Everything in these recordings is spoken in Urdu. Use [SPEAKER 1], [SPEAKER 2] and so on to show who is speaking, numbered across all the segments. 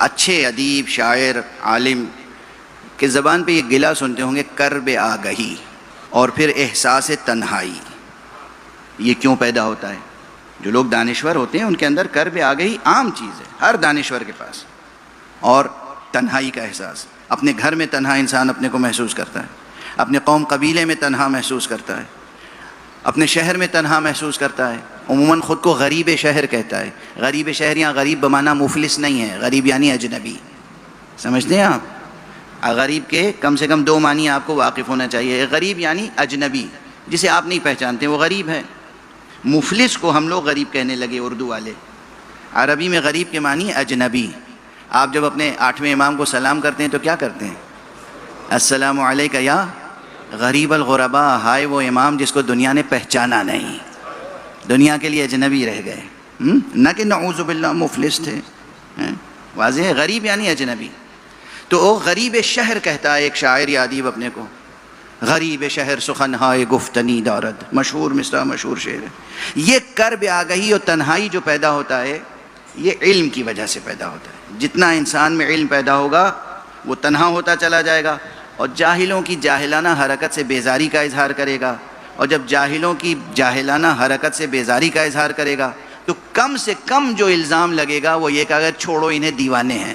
[SPEAKER 1] اچھے ادیب، شاعر، عالم کی زبان پہ یہ گلہ سنتے ہوں گے، کرب آگہی اور پھر احساس تنہائی. یہ کیوں پیدا ہوتا ہے؟ جو لوگ دانشور ہوتے ہیں ان کے اندر کرب آگہی عام چیز ہے، ہر دانشور کے پاس. اور تنہائی کا احساس، اپنے گھر میں تنہا انسان اپنے کو محسوس کرتا ہے، اپنے قوم قبیلے میں تنہا محسوس کرتا ہے، اپنے شہر میں تنہا محسوس کرتا ہے. عموماً خود کو غریب شہر کہتا ہے. غریب شہر یہاں غریب بمانا مفلس نہیں ہے، غریب یعنی اجنبی. سمجھتے ہیں آپ؟ غریب کے کم سے کم 2 معنی آپ کو واقف ہونا چاہیے. غریب یعنی اجنبی، جسے آپ نہیں پہچانتے وہ غریب ہے. مفلس کو ہم لوگ غریب کہنے لگے اردو والے. عربی میں غریب کے معنی اجنبی. آپ جب اپنے 8ویں امام کو سلام کرتے ہیں تو کیا کرتے ہیں؟ السلام علیکہ یا غریب الغرباء. ہائے وہ امام جس کو دنیا نے پہچانا نہیں، دنیا کے لیے اجنبی رہ گئے. نہ کہ نعوذ باللہ مفلس تھے. واضح ہے، غریب یعنی اجنبی. تو وہ غریب شہر کہتا ہے ایک شاعر یا ادیب اپنے کو. غریب شہر سخنہائے گفتنی دارد، مشہور مصرع، مشہور شعر ہے. یہ کرب آگہی اور تنہائی جو پیدا ہوتا ہے یہ علم کی وجہ سے پیدا ہوتا ہے. جتنا انسان میں علم پیدا ہوگا وہ تنہا ہوتا چلا جائے گا، اور جاہلوں کی جاہلانہ حرکت سے بیزاری کا اظہار کرے گا. اور جب جاہلوں کی جاہلانہ حرکت سے بیزاری کا اظہار کرے گا تو کم سے کم جو الزام لگے گا وہ یہ کہ اگر چھوڑو انہیں دیوانے ہیں.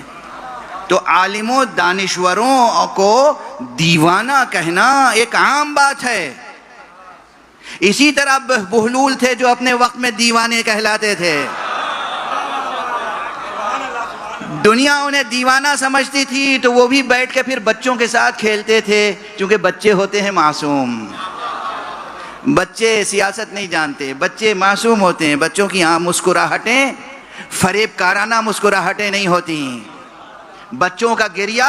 [SPEAKER 1] تو عالموں دانشوروں کو دیوانہ کہنا ایک عام بات ہے. اسی طرح بہلول تھے جو اپنے وقت میں دیوانے کہلاتے تھے. دنیا انہیں دیوانہ سمجھتی تھی تو وہ بھی بیٹھ کے پھر بچوں کے ساتھ کھیلتے تھے، چونکہ بچے ہوتے ہیں معصوم. بچے سیاست نہیں جانتے، بچے معصوم ہوتے ہیں. بچوں کی مسکراہٹیں فریب کارانہ مسکراہٹیں نہیں ہوتی. بچوں کا گریہ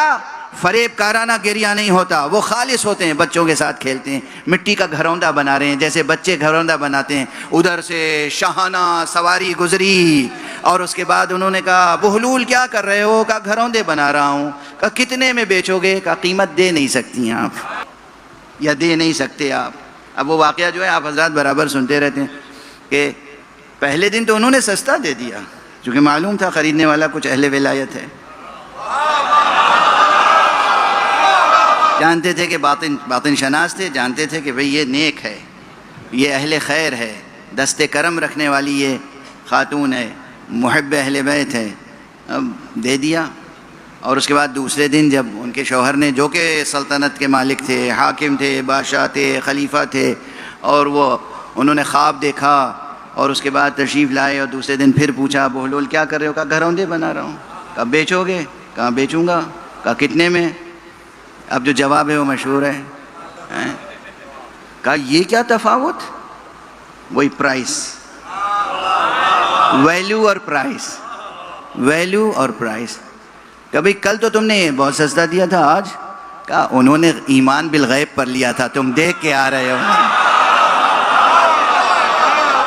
[SPEAKER 1] فریب کارانہ گریہ نہیں ہوتا، وہ خالص ہوتے ہیں. بچوں کے ساتھ کھیلتے ہیں، مٹی کا گھروندہ بنا رہے ہیں جیسے بچے گھروندہ بناتے ہیں. ادھر سے شاہانہ سواری گزری اور اس کے بعد انہوں نے کہا بہلول کیا کر رہے ہو؟ کہا گھروندے بنا رہا ہوں. کہا کتنے میں بیچو گے؟ کہا قیمت دے نہیں سکتی آپ، یا دے نہیں سکتے آپ. اب وہ واقعہ جو ہے آپ حضرات برابر سنتے رہتے ہیں کہ پہلے دن تو انہوں نے سستا دے دیا کیونکہ معلوم تھا خریدنے والا کچھ اہل ولایت ہے. جانتے تھے کہ باطن شناس تھے، جانتے تھے کہ بھئی یہ نیک ہے، یہ اہل خیر ہے، دست کرم رکھنے والی یہ خاتون ہے، محب اہل بیت ہے. اب دے دیا. اور اس کے بعد دوسرے دن جب ان کے شوہر نے، جو کہ سلطنت کے مالک تھے، حاکم تھے، بادشاہ تھے، خلیفہ تھے، اور انہوں نے خواب دیکھا اور اس کے بعد تشریف لائے اور دوسرے دن پھر پوچھا بہلول کیا کر رہے ہو؟ کہا گھروندے بنا رہا ہوں. کہا بیچو گے؟ کہا بیچوں گا. کہا کتنے میں؟ اب جو جواب ہے وہ مشہور ہے. کہا یہ کیا تفاوت؟ وہی پرائس، ویلیو اور پرائس، ویلیو اور پرائس. کبھی کل تو تم نے بہت سستا دیا تھا، آج؟ کہا انہوں نے ایمان بالغیب پر لیا تھا، تم دیکھ کے آ رہے ہو.